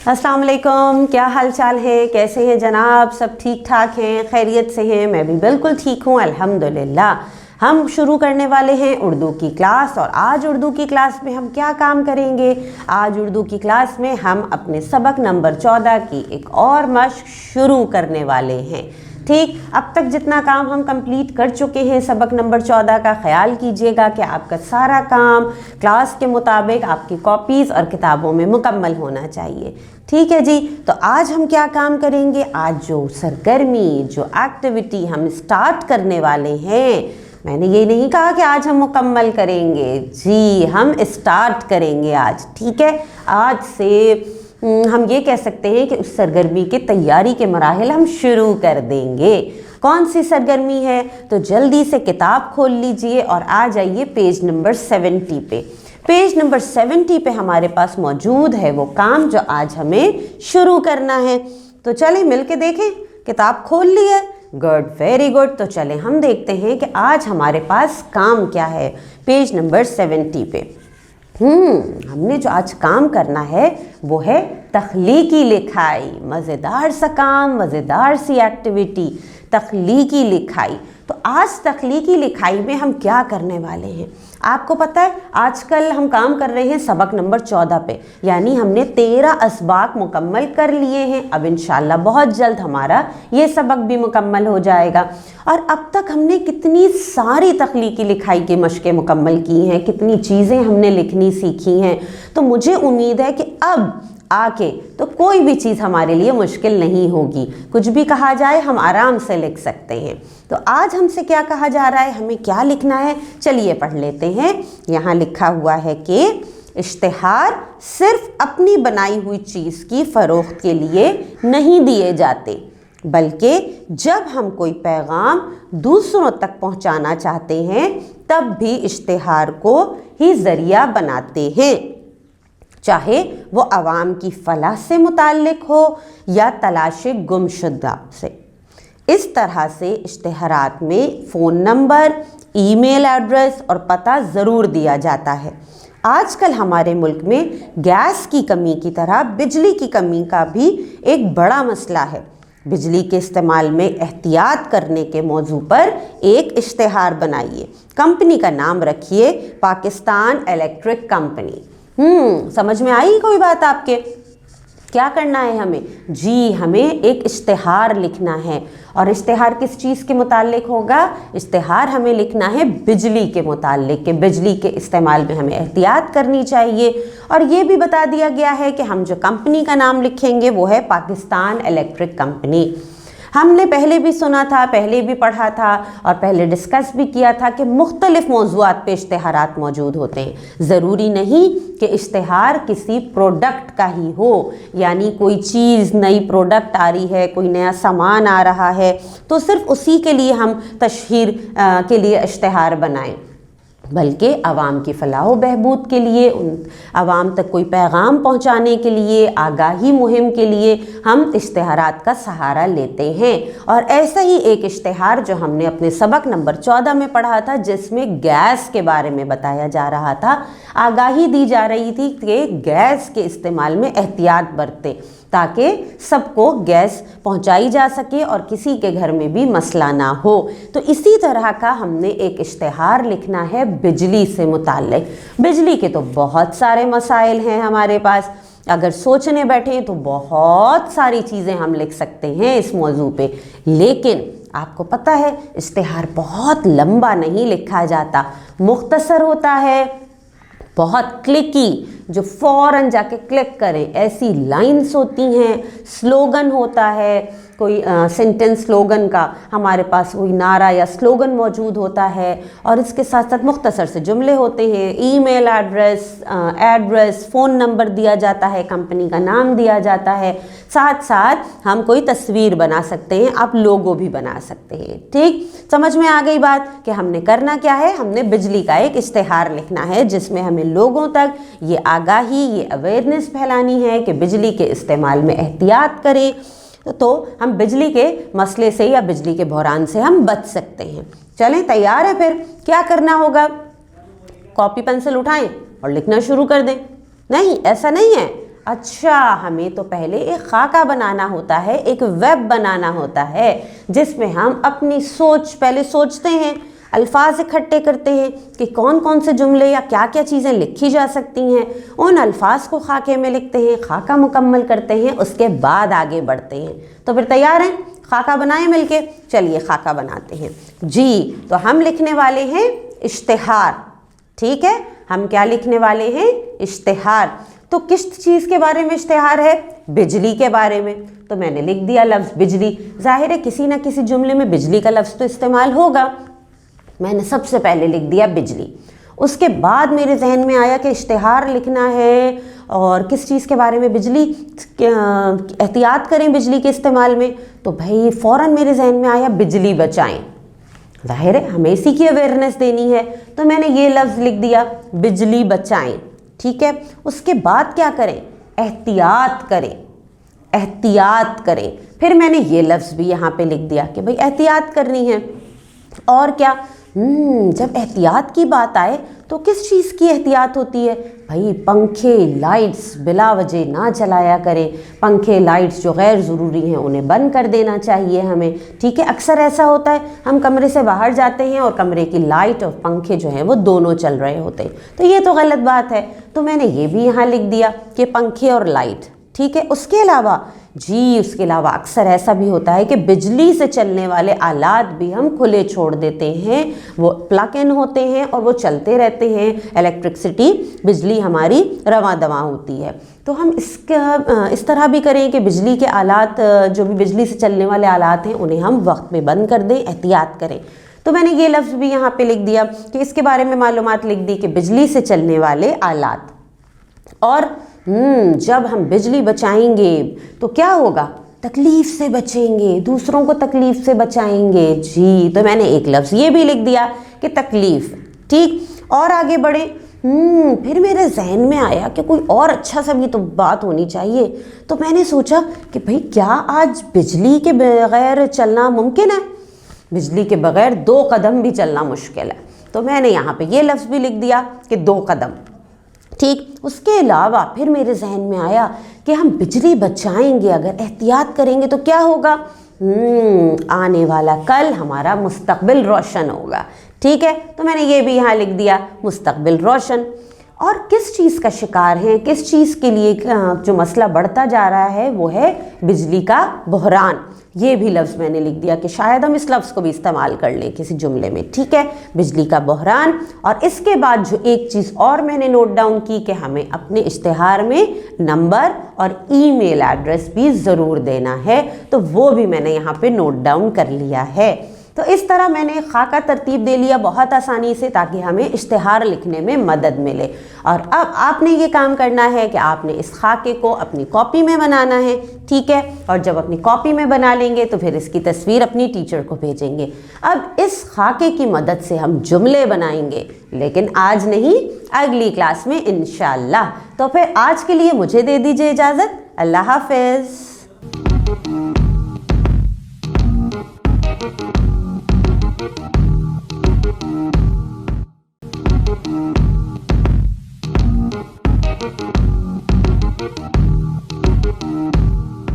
अस्सलाम वालेकुम, क्या हाल चाल है, कैसे हैं जनाब? सब ठीक ठाक हैं, खैरियत से हैं? मैं भी बिल्कुल ठीक हूँ अल्हम्दुलिल्लाह। हम शुरू करने वाले हैं उर्दू की क्लास। और आज उर्दू की क्लास में हम क्या काम करेंगे? आज उर्दू की क्लास में हम अपने सबक नंबर 14 की एक और मश्क शुरू करने वाले हैं। ठीक, अब तक जितना काम हम कंप्लीट कर चुके हैं सबक नंबर 14 का, ख्याल कीजिएगा कि आपका सारा काम क्लास के मुताबिक आपकी कॉपीज़ और किताबों में मुकम्मल होना चाहिए। ठीक है जी, तो आज हम क्या काम करेंगे? आज जो सरगर्मी, जो एक्टिविटी हम स्टार्ट करने वाले हैं, मैंने ये नहीं कहा कि आज हम मुकम्मल करेंगे जी, हम स्टार्ट करेंगे आज। ठीक है, आज से हम ये कह सकते हैं कि उस सरगर्मी की तैयारी के मराहिल हम शुरू कर देंगे। कौन सी सरगर्मी है? तो जल्दी से किताब खोल लीजिए और आ जाइए पेज नंबर 70 पे। पेज नंबर 70 पे हमारे पास मौजूद है वो काम जो आज हमें शुरू करना है। तो चलें मिल के देखें। किताब खोल ली है? Good, very good. तो चलें हम देखते हैं कि आज हमारे पास काम क्या है पेज नंबर 70 पे। हमने जो आज काम करना है वो है तख्लीकी लिखाई। मज़ेदार सा काम, मज़ेदार सी एक्टिविटी, तख्लीकी लिखाई। तो आज तख्लीकी लिखाई में हम क्या करने वाले हैं? आपको पता है आजकल हम काम कर रहे हैं सबक नंबर 14 पे, यानी हमने 13 असबाक मुकम्मल कर लिए हैं। अब इंशाल्लाह बहुत जल्द हमारा ये सबक भी मुकम्मल हो जाएगा। और अब तक हमने कितनी सारी तख्लीकी लिखाई की मशक़ें मुकम्मल की हैं, कितनी चीज़ें हमने लिखनी सीखी हैं। तो मुझे उम्मीद है कि अब आके तो कोई भी चीज़ हमारे लिए मुश्किल नहीं होगी। कुछ भी कहा जाए हम आराम से लिख सकते हैं। तो आज हमसे क्या कहा जा रहा है, हमें क्या लिखना है? चलिए पढ़ लेते हैं। यहाँ लिखा हुआ है कि इश्तिहार सिर्फ अपनी बनाई हुई चीज़ की फ़रोख्त के लिए नहीं दिए जाते, बल्कि जब हम कोई पैगाम दूसरों तक पहुँचाना चाहते हैं तब भी इश्तिहार को ही ज़रिया बनाते हैं, चाहे वो आवाम की फलाह से मुताल्लिक हो या तलाश गुमशुदा से। इस तरह से इश्तिहारात में फ़ोन नंबर, ईमेल एड्रेस और पता ज़रूर दिया जाता है। आजकल हमारे मुल्क में गैस की कमी की तरह बिजली की कमी का भी एक बड़ा मसला है। बिजली के इस्तेमाल में एहतियात करने के मौजू पर एक इश्तिहार बनाइए। कंपनी का नाम रखिए पाकिस्तान इलेक्ट्रिक कंपनी। समझ में आई कोई बात आपके? क्या करना है हमें? जी, हमें एक इश्तिहार लिखना है। और इश्तिहार किस चीज़ के मुताल्लिक होगा? इश्तिहार हमें लिखना है बिजली के मुताल्लिक, कि बिजली के इस्तेमाल में हमें एहतियात करनी चाहिए। और ये भी बता दिया गया है कि हम जो कंपनी का नाम लिखेंगे वो है पाकिस्तान इलेक्ट्रिक कंपनी। हमने पहले भी सुना था, पहले भी पढ़ा था और पहले डिस्कस भी किया था कि मुख्तलिफ मौज़ूआत पे इश्तिहारात मौजूद होते हैं। ज़रूरी नहीं कि इश्तिहार किसी प्रोडक्ट का ही हो, यानी कोई चीज़, नई प्रोडक्ट आ रही है, कोई नया सामान आ रहा है तो सिर्फ उसी के लिए हम तशहीर के लिए इश्तिहार बनाएं, बल्कि आवाम की फलाह व बहबूद के लिए, उन आवाम तक कोई पैगाम पहुंचाने के लिए, आगाही मुहिम के लिए हम इश्तिहारात का सहारा लेते हैं। और ऐसा ही एक इश्तिहार जो हमने अपने सबक नंबर 14 में पढ़ा था, जिसमें गैस के बारे में बताया जा रहा था, आगाही दी जा रही थी कि गैस के इस्तेमाल में एहतियात बरतें ताकि सबको गैस पहुंचाई जा सके और किसी के घर में भी मसला ना हो। तो इसी तरह का हमने एक इश्तिहार लिखना है बिजली से मुताल्लिक। बिजली के तो बहुत सारे मसाइल हैं हमारे पास, अगर सोचने बैठे तो बहुत सारी चीज़ें हम लिख सकते हैं इस मौजू पे। लेकिन आपको पता है इश्तिहार बहुत लंबा नहीं लिखा जाता, मुख्तसर होता है, बहुत क्लिकी, जो फ़ौरन जाके क्लिक करें ऐसी लाइन्स होती हैं। स्लोगन होता है, कोई सेंटेंस स्लोगन का हमारे पास कोई नारा या स्लोगन मौजूद होता है, और इसके साथ साथ मुख्तसर से जुमले होते हैं। ईमेल एड्रेस, फ़ोन नंबर दिया जाता है, कंपनी का नाम दिया जाता है, साथ साथ हम कोई तस्वीर बना सकते हैं, आप लोगो भी बना सकते हैं। ठीक, समझ में आ गई बात कि हमने करना क्या है? हमने बिजली का एक इश्तिहार लिखना है जिसमें हमें लोगों तक ये आगाही, ये अवेयरनेस फैलानी है कि बिजली के इस्तेमाल में एहतियात करें, तो हम बिजली के मसले से या बिजली के बहरान से हम बच सकते हैं। चलें, तैयार है? फिर क्या करना होगा? कॉपी पेंसिल उठाएं और लिखना शुरू कर दें। नहीं, ऐसा नहीं है, اچھا ہمیں تو پہلے ایک خاکہ بنانا ہوتا ہے، ایک ویب بنانا ہوتا ہے جس میں ہم اپنی سوچ پہلے سوچتے ہیں، الفاظ اکٹھے کرتے ہیں کہ کون کون سے جملے یا کیا کیا چیزیں لکھی جا سکتی ہیں، ان الفاظ کو خاکے میں لکھتے ہیں، خاکہ مکمل کرتے ہیں، اس کے بعد آگے بڑھتے ہیں۔ تو پھر تیار ہیں؟ خاکہ بنائیں مل کے؟ چلیے خاکہ بناتے ہیں جی۔ تو ہم لکھنے والے ہیں اشتہار، ٹھیک ہے؟ ہم کیا لکھنے والے ہیں؟ اشتہار۔ تو کس چیز کے بارے میں اشتہار ہے؟ بجلی کے بارے میں۔ تو میں نے لکھ دیا لفظ بجلی، ظاہر ہے کسی نہ کسی جملے میں بجلی کا لفظ تو استعمال ہوگا، میں نے سب سے پہلے لکھ دیا بجلی۔ اس کے بعد میرے ذہن میں آیا کہ اشتہار لکھنا ہے اور کس چیز کے بارے میں؟ بجلی، احتیاط کریں بجلی کے استعمال میں، تو بھائی فوراً میرے ذہن میں آیا بجلی بچائیں، ظاہر ہے ہمیں اسی کی اویئرنیس دینی ہے، تو میں نے یہ لفظ لکھ دیا بجلی بچائیں، ٹھیک ہے؟ اس کے بعد کیا کریں؟ احتیاط کریں، احتیاط کریں۔ پھر میں نے یہ لفظ بھی یہاں پہ لکھ دیا کہ بھائی احتیاط کرنی ہے۔ اور کیا؟ جب احتیاط کی بات آئے تو کس چیز کی احتیاط ہوتی ہے؟ بھائی پنکھے لائٹس بلا وجہ نہ چلایا کریں، پنکھے لائٹس جو غیر ضروری ہیں انہیں بند کر دینا چاہیے ہمیں، ٹھیک ہے؟ اکثر ایسا ہوتا ہے ہم کمرے سے باہر جاتے ہیں اور کمرے کی لائٹ اور پنکھے جو ہیں وہ دونوں چل رہے ہوتے ہیں، تو یہ تو غلط بات ہے، تو میں نے یہ بھی یہاں لکھ دیا کہ پنکھے اور لائٹ، ٹھیک ہے؟ اس کے علاوہ اس کے علاوہ اکثر ایسا بھی ہوتا ہے کہ بجلی سے چلنے والے آلات بھی ہم کھلے چھوڑ دیتے ہیں، وہ پلگ ان ہوتے ہیں اور وہ چلتے رہتے ہیں، الیکٹرکسٹی بجلی ہماری رواں دواں ہوتی ہے، تو ہم اس طرح بھی کریں کہ بجلی کے آلات جو بھی بجلی سے چلنے والے آلات ہیں انہیں ہم وقت میں بند کر دیں، احتیاط کریں۔ تو میں نے یہ لفظ بھی یہاں پہ لکھ دیا کہ اس کے بارے میں معلومات لکھ دی کہ بجلی سے چلنے والے آلات۔ اور جب ہم بجلی بچائیں گے تو کیا ہوگا؟ تکلیف سے بچیں گے، دوسروں کو تکلیف سے بچائیں گے جی، تو میں نے ایک لفظ یہ بھی لکھ دیا کہ تکلیف، ٹھیک؟ اور آگے بڑھے، پھر میرے ذہن میں آیا کہ کوئی اور اچھا سا بھی تو بات ہونی چاہیے، تو میں نے سوچا کہ بھئی کیا آج بجلی کے بغیر چلنا ممکن ہے؟ بجلی کے بغیر 2 قدم بھی چلنا مشکل ہے، تو میں نے یہاں پہ یہ لفظ بھی لکھ دیا کہ 2 قدم، ٹھیک؟ اس کے علاوہ پھر میرے ذہن میں آیا کہ ہم بجلی بچائیں گے، اگر احتیاط کریں گے تو کیا ہوگا؟ آنے والا کل ہمارا مستقبل روشن ہوگا، ٹھیک ہے؟ تو میں نے یہ بھی یہاں لکھ دیا مستقبل روشن۔ اور کس چیز کا شکار ہیں، کس چیز کے لیے جو مسئلہ بڑھتا جا رہا ہے وہ ہے بجلی کا بحران، یہ بھی لفظ میں نے لکھ دیا کہ شاید ہم اس لفظ کو بھی استعمال کر لیں کسی جملے میں، ٹھیک ہے؟ بجلی کا بحران۔ اور اس کے بعد جو ایک چیز اور میں نے نوٹ ڈاؤن کی کہ ہمیں اپنے اشتہار میں نمبر اور ای میل ایڈریس بھی ضرور دینا ہے، تو وہ بھی میں نے یہاں پہ نوٹ ڈاؤن کر لیا ہے۔ تو اس طرح میں نے خاکہ ترتیب دے لیا بہت آسانی سے تاکہ ہمیں اشتہار لکھنے میں مدد ملے۔ اور اب آپ نے یہ کام کرنا ہے کہ آپ نے اس خاکے کو اپنی کاپی میں بنانا ہے، ٹھیک ہے؟ اور جب اپنی کاپی میں بنا لیں گے تو پھر اس کی تصویر اپنی ٹیچر کو بھیجیں گے۔ اب اس خاکے کی مدد سے ہم جملے بنائیں گے، لیکن آج نہیں، اگلی کلاس میں انشاءاللہ۔ تو پھر آج کے لیے مجھے دے دیجیے اجازت، اللہ حافظ۔